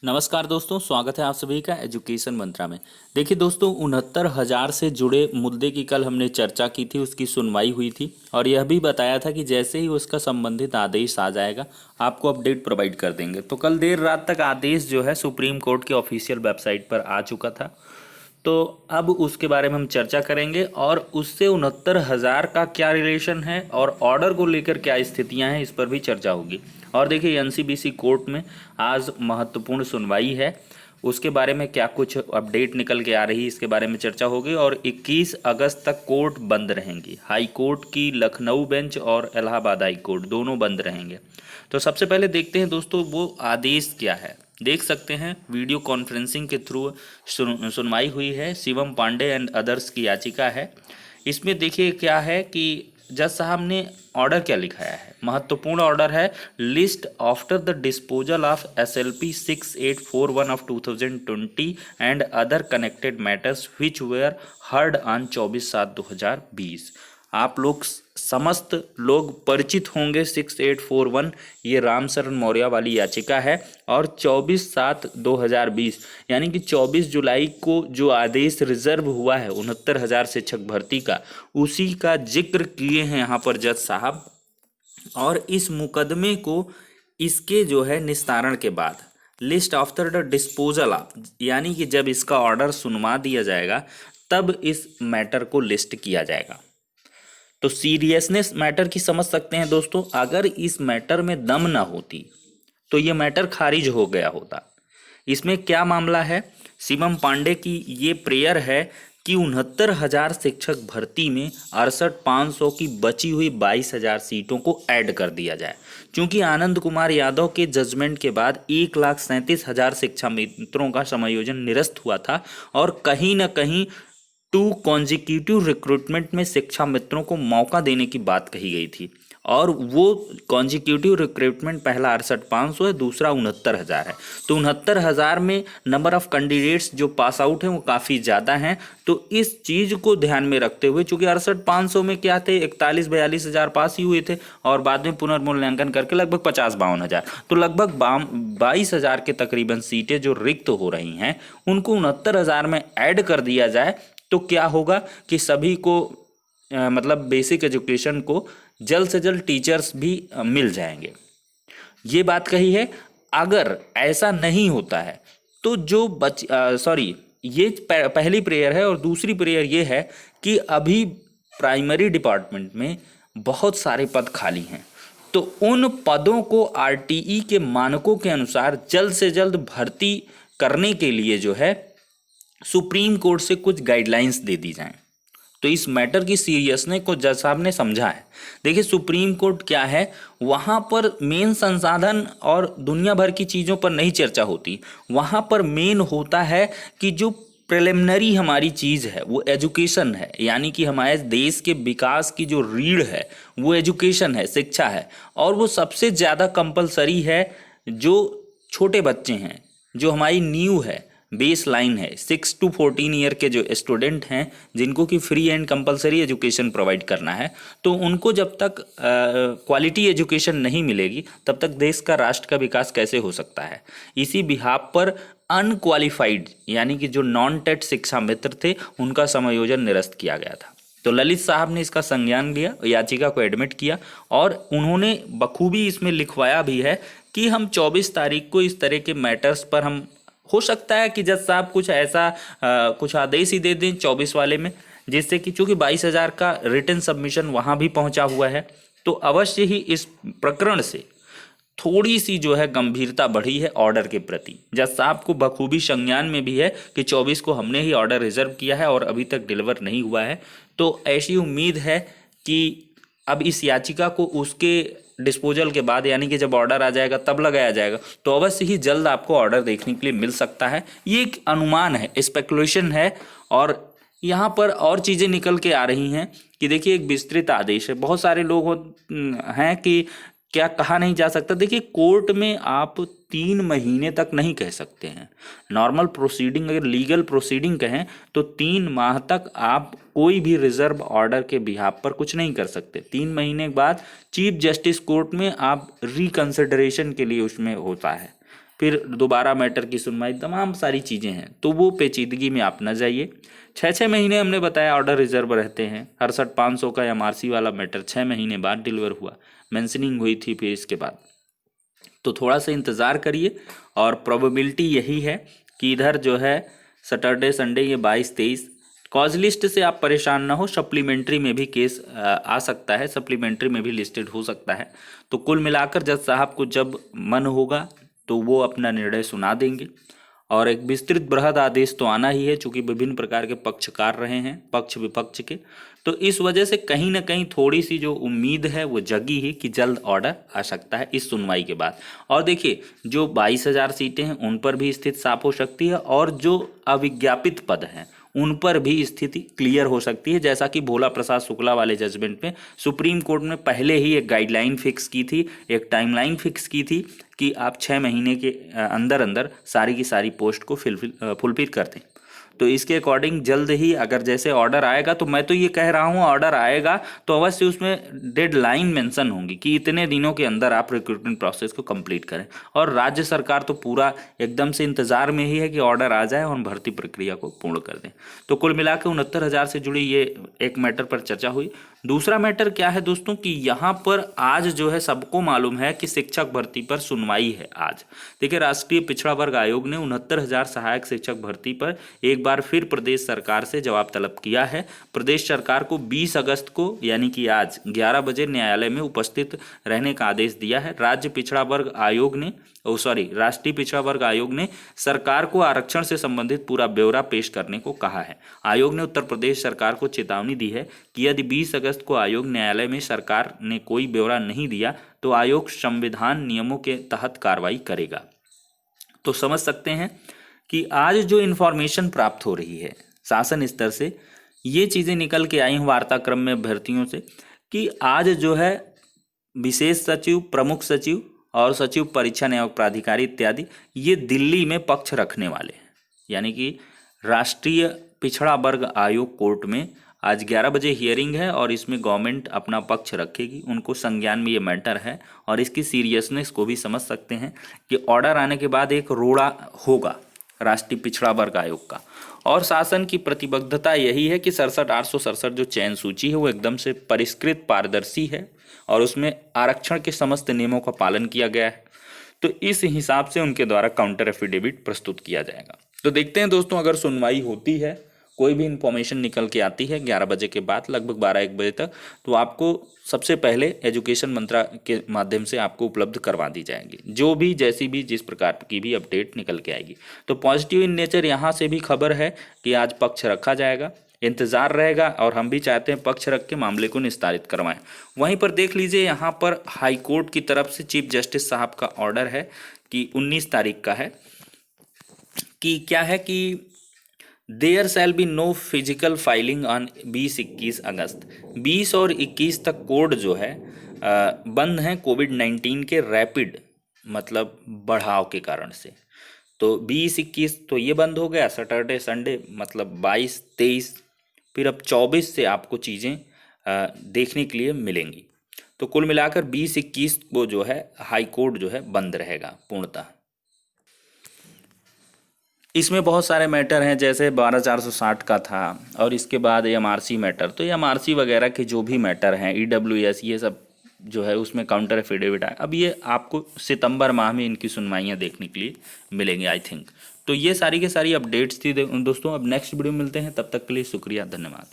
नमस्कार दोस्तों, स्वागत है आप सभी का एजुकेशन मंत्रा में। देखिए दोस्तों, 69,000 से जुड़े मुद्दे की कल हमने चर्चा की थी, उसकी सुनवाई हुई थी और यह भी बताया था कि जैसे ही उसका संबंधित आदेश आ जाएगा आपको अपडेट प्रोवाइड कर देंगे। तो कल देर रात तक आदेश जो है सुप्रीम कोर्ट के ऑफिशियल वेबसाइट पर आ चुका था। तो अब उसके बारे में हम चर्चा करेंगे और उससे 69,000 का क्या रिलेशन है और ऑर्डर को लेकर क्या स्थितियां हैं, इस पर भी चर्चा होगी। और देखिए, एनसीबीसी कोर्ट में आज महत्वपूर्ण सुनवाई है, उसके बारे में क्या कुछ अपडेट निकल के आ रही है, इसके बारे में चर्चा होगी। और 21 अगस्त तक कोर्ट बंद रहेंगी। हाई कोर्ट की लखनऊ बेंच और इलाहाबाद हाई कोर्ट दोनों बंद रहेंगे। तो सबसे पहले देखते हैं दोस्तों, वो आदेश क्या है। देख सकते हैं वीडियो कॉन्फ्रेंसिंग के थ्रू सुनवाई हुई है। शिवम पांडे एंड अदर्स की याचिका है। इसमें देखिए क्या है कि जज साहब ने ऑर्डर क्या लिखाया है। महत्वपूर्ण ऑर्डर है, list after the disposal of SLP 6841 of 2020 and other connected matters which were heard on 24/7/2020। आप लोग समस्त लोग परिचित होंगे 6841, ये राम शरण मौर्य वाली याचिका है। और 24/7/2020 यानी कि 24 जुलाई को जो आदेश रिजर्व हुआ है 69,000 शिक्षक भर्ती का, उसी का जिक्र किए हैं यहाँ पर जज साहब। और इस मुकदमे को इसके जो है निस्तारण के बाद list after the disposal of, यानी कि जब इसका ऑर्डर सुनवा दिया जाएगा तब इस मैटर को लिस्ट किया जाएगा। तो सीरियसनेस मैटर की समझ सकते हैं दोस्तों। अगर इस मैटर में दम ना होती तो ये मैटर खारिज हो गया होता। इसमें क्या मामला है, शिवम पांडे की ये प्रेयर है कि 69,000 शिक्षक भर्ती में 68,500 की बची हुई 22,000 सीटों को ऐड कर दिया जाए। क्योंकि आनंद कुमार यादव के जजमेंट के बाद 1,37,000 शिक्षा मित्रों का समायोजन निरस्त हुआ था और कहीं ना कहीं 2 कॉन्जिक्यूटिव रिक्रूटमेंट में शिक्षा मित्रों को मौका देने की बात कही गई थी। और वो कॉन्जिक्यूटिव रिक्रूटमेंट पहला 68,500 है, दूसरा 69,000 है। तो 69,000 में नंबर ऑफ कैंडिडेट्स जो पास आउट हैं वो काफ़ी ज़्यादा हैं। तो इस चीज़ को ध्यान में रखते हुए, चूंकि 68,500 में क्या थे, 41-42 हज़ार पास ही हुए थे और बाद में पुनर्मूल्यांकन करके लगभग 50-52 हज़ार, तो लगभग 22,000 के तकरीबन सीटें जो रिक्त हो रही हैं उनको 69,000 में ऐड कर दिया जाए। तो क्या होगा कि सभी को मतलब बेसिक एजुकेशन को जल्द से जल्द टीचर्स भी मिल जाएंगे, ये बात कही है। अगर ऐसा नहीं होता है तो जो ये पहली प्रेयर है। और दूसरी प्रेयर ये है कि अभी प्राइमरी डिपार्टमेंट में बहुत सारे पद खाली हैं, तो उन पदों को RTE के मानकों के अनुसार जल्द से जल्द भर्ती करने के लिए जो है सुप्रीम कोर्ट से कुछ गाइडलाइंस दे दी जाएं। तो इस मैटर की सीरियसनेस को जज साहब ने समझा है। देखिए, सुप्रीम कोर्ट क्या है, वहाँ पर मेन संसाधन और दुनिया भर की चीज़ों पर नहीं चर्चा होती। वहाँ पर मेन होता है कि जो प्रिलिमिनरी हमारी चीज़ है वो एजुकेशन है, यानी कि हमारे देश के विकास की जो रीढ़ है वो एजुकेशन है, शिक्षा है। और वो सबसे ज़्यादा कंपलसरी है जो छोटे बच्चे हैं, जो हमारी नींव है, बेस लाइन है। 6 to 14 ईयर के जो स्टूडेंट हैं जिनको कि free and compulsory education provide करना है, तो उनको जब तक क्वालिटी एजुकेशन नहीं मिलेगी तब तक देश का, राष्ट्र का विकास कैसे हो सकता है। इसी बिहाफ पर अनक्वालिफाइड यानी कि जो नॉन टेट शिक्षा मित्र थे उनका समायोजन निरस्त किया गया था। तो ललित साहब ने इसका संज्ञान लिया, याचिका को एडमिट किया और उन्होंने बखूबी इसमें लिखवाया भी है कि हम 24 तारीख को इस तरह के मैटर्स पर हम, हो सकता है कि जज साहब कुछ ऐसा कुछ आदेश ही दे दें 24 वाले में, जिससे कि चूंकि 22,000 का रिटन सबमिशन वहाँ भी पहुँचा हुआ है, तो अवश्य ही इस प्रकरण से थोड़ी सी जो है गंभीरता बढ़ी है ऑर्डर के प्रति। जज साहब को बखूबी संज्ञान में भी है कि 24 को हमने ही ऑर्डर रिजर्व किया है और अभी तक डिलीवर नहीं हुआ है। तो ऐसी उम्मीद है कि अब इस याचिका को उसके डिस्पोजल के बाद, यानी कि जब ऑर्डर आ जाएगा तब लगाया जाएगा, तो अवश्य ही जल्द आपको ऑर्डर देखने के लिए मिल सकता है। ये एक अनुमान है, स्पेकुलेशन है। और यहाँ पर और चीज़ें निकल के आ रही हैं कि देखिए, एक विस्तृत आदेश है। बहुत सारे लोग हैं कि क्या कहा नहीं जा सकता। देखिए, कोर्ट में आप 3 महीने तक नहीं कह सकते हैं। नॉर्मल प्रोसीडिंग, अगर लीगल प्रोसीडिंग कहें तो 3 माह तक आप कोई भी रिजर्व ऑर्डर के बिहाफ पर कुछ नहीं कर सकते। 3 महीने के बाद चीफ जस्टिस कोर्ट में आप रिकंसिडरेशन के लिए उसमें होता है, फिर दोबारा मैटर की सुनवाई, तमाम सारी चीज़ें हैं। तो वो पेचीदगी में आप न जाइए। 6 महीने हमने बताया ऑर्डर रिजर्व रहते हैं। 68,500 का एमआरसी वाला मैटर 6 महीने बाद डिलीवर हुआ, मेंशनिंग हुई थी फिर इसके बाद। तो थोड़ा सा इंतज़ार करिए और प्रोबेबिलिटी यही है कि इधर जो है सैटरडे संडे ये 22-23 कॉज लिस्ट से आप परेशान ना हो, सप्लीमेंट्री में भी केस आ सकता है, सप्लीमेंट्री में भी लिस्टेड हो सकता है। तो कुल मिलाकर जज साहब को जब मन होगा तो वो अपना निर्णय सुना देंगे और एक विस्तृत बृहद आदेश तो आना ही है, चूंकि विभिन्न प्रकार के पक्षकार रहे हैं पक्ष विपक्ष के। तो इस वजह से कहीं ना कहीं थोड़ी सी जो उम्मीद है वो जगी ही कि जल्द ऑर्डर आ सकता है इस सुनवाई के बाद। और देखिए जो 22,000 सीटें हैं उन पर भी स्थिति साफ हो सकती है और जो अविज्ञापित पद हैं उन पर भी स्थिति क्लियर हो सकती है, जैसा कि भोला प्रसाद शुक्ला वाले जजमेंट में सुप्रीम कोर्ट ने पहले ही एक गाइडलाइन फिक्स की थी, एक टाइमलाइन फिक्स की थी कि आप 6 महीने के अंदर अंदर सारी की सारी पोस्ट को फुलफिल कर दें। तो इसके अकॉर्डिंग जल्द ही अगर जैसे ऑर्डर आएगा, तो मैं तो ये कह रहा हूँ ऑर्डर आएगा तो अवश्य उसमें डेडलाइन मेंशन होंगी कि इतने दिनों के अंदर आप रिक्रूटमेंट प्रोसेस को कंप्लीट करें। और राज्य सरकार तो पूरा एकदम से इंतजार में ही है कि ऑर्डर आ जाए और भर्ती प्रक्रिया को पूर्ण कर दें। तो कुल मिलाकर 69,000 से जुड़ी ये एक मैटर पर चर्चा हुई। दूसरा मैटर क्या है दोस्तों कि यहाँ पर आज जो है सबको मालूम है कि शिक्षक भर्ती पर सुनवाई है आज। देखिए राष्ट्रीय पिछड़ा वर्ग आयोग ने 69,000 सहायक शिक्षक भर्ती पर एक बार फिर प्रदेश सरकार से जवाब तलब किया है। प्रदेश सरकार को 20 अगस्त को यानी कि आज 11 बजे न्यायालय में उपस्थित रहने का आदेश दिया है। राष्ट्रीय पिछड़ा वर्ग आयोग ने सरकार को आरक्षण से संबंधित पूरा ब्यौरा पेश करने को कहा है। आयोग ने उत्तर प्रदेश सरकार को चेतावनी दी है कि यदि 20 अगस्त को आयोग न्यायालय में सरकार ने कोई ब्यौरा नहीं दिया तो आयोग संविधान नियमों के तहत कार्रवाई करेगा। तो समझ सकते हैं कि आज जो इन्फॉर्मेशन प्राप्त हो रही है शासन स्तर से, ये चीज़ें निकल के आई हैं वार्ताक्रम में अभ्यर्थियों से कि आज जो है विशेष सचिव, प्रमुख सचिव और सचिव परीक्षा नियामक प्राधिकारी इत्यादि ये दिल्ली में पक्ष रखने वाले हैं। यानी कि राष्ट्रीय पिछड़ा वर्ग आयोग कोर्ट में आज 11 बजे हियरिंग है और इसमें गवर्नमेंट अपना पक्ष रखेगी। उनको संज्ञान में ये मैटर है और इसकी सीरियसनेस को भी समझ सकते हैं कि ऑर्डर आने के बाद एक रोड़ा होगा राष्ट्रीय पिछड़ा वर्ग आयोग का। और शासन की प्रतिबद्धता यही है कि 67,867 जो चयन सूची है वो एकदम से परिष्कृत, पारदर्शी है और उसमें आरक्षण के समस्त नियमों का पालन किया गया है। तो इस हिसाब से उनके द्वारा काउंटर एफिडेविट प्रस्तुत किया जाएगा। तो देखते हैं दोस्तों, अगर सुनवाई होती है, कोई भी इंफॉर्मेशन निकल के आती है 11 बजे के बाद लगभग 12-1 बजे तक, तो आपको सबसे पहले एजुकेशन मंत्रालय के माध्यम से आपको उपलब्ध करवा दी जाएगी, जो भी जैसी भी जिस प्रकार की भी अपडेट निकल के आएगी। तो पॉजिटिव इन नेचर यहाँ से भी खबर है कि आज पक्ष रखा जाएगा, इंतज़ार रहेगा और हम भी चाहते हैं पक्ष रख के मामले को निस्तारित करवाएं। वहीं पर देख लीजिए यहाँ पर हाई कोर्ट की तरफ से चीफ जस्टिस साहब का ऑर्डर है कि 19 तारीख का है कि क्या है कि there shall be no physical filing on 20-21 अगस्त। 20 और 21 तक कोर्ट जो है बंद हैं कोविड-19 के रैपिड मतलब बढ़ाव के कारण से। तो 20-21 तो ये बंद हो गया, सैटरडे संडे मतलब 22-23, फिर अब 24 से आपको चीज़ें देखने के लिए मिलेंगी। तो कुल मिलाकर 20-21 को जो है हाई कोर्ट जो है बंद रहेगा पूर्णतः। इसमें बहुत सारे मैटर हैं, जैसे 12,460 का था और इसके बाद एमआरसी मैटर। तो एमआरसी वगैरह के जो भी मैटर हैं, ईडब्ल्यूएस, ये सब जो है उसमें काउंटर एफिडेविट आए। अब ये आपको सितंबर माह में इनकी सुनवाइयाँ देखने के लिए मिलेंगी आई थिंक। तो ये सारी की सारी अपडेट्स थी दोस्तों। अब नेक्स्ट वीडियो में मिलते हैं, तब तक के लिए शुक्रिया, धन्यवाद।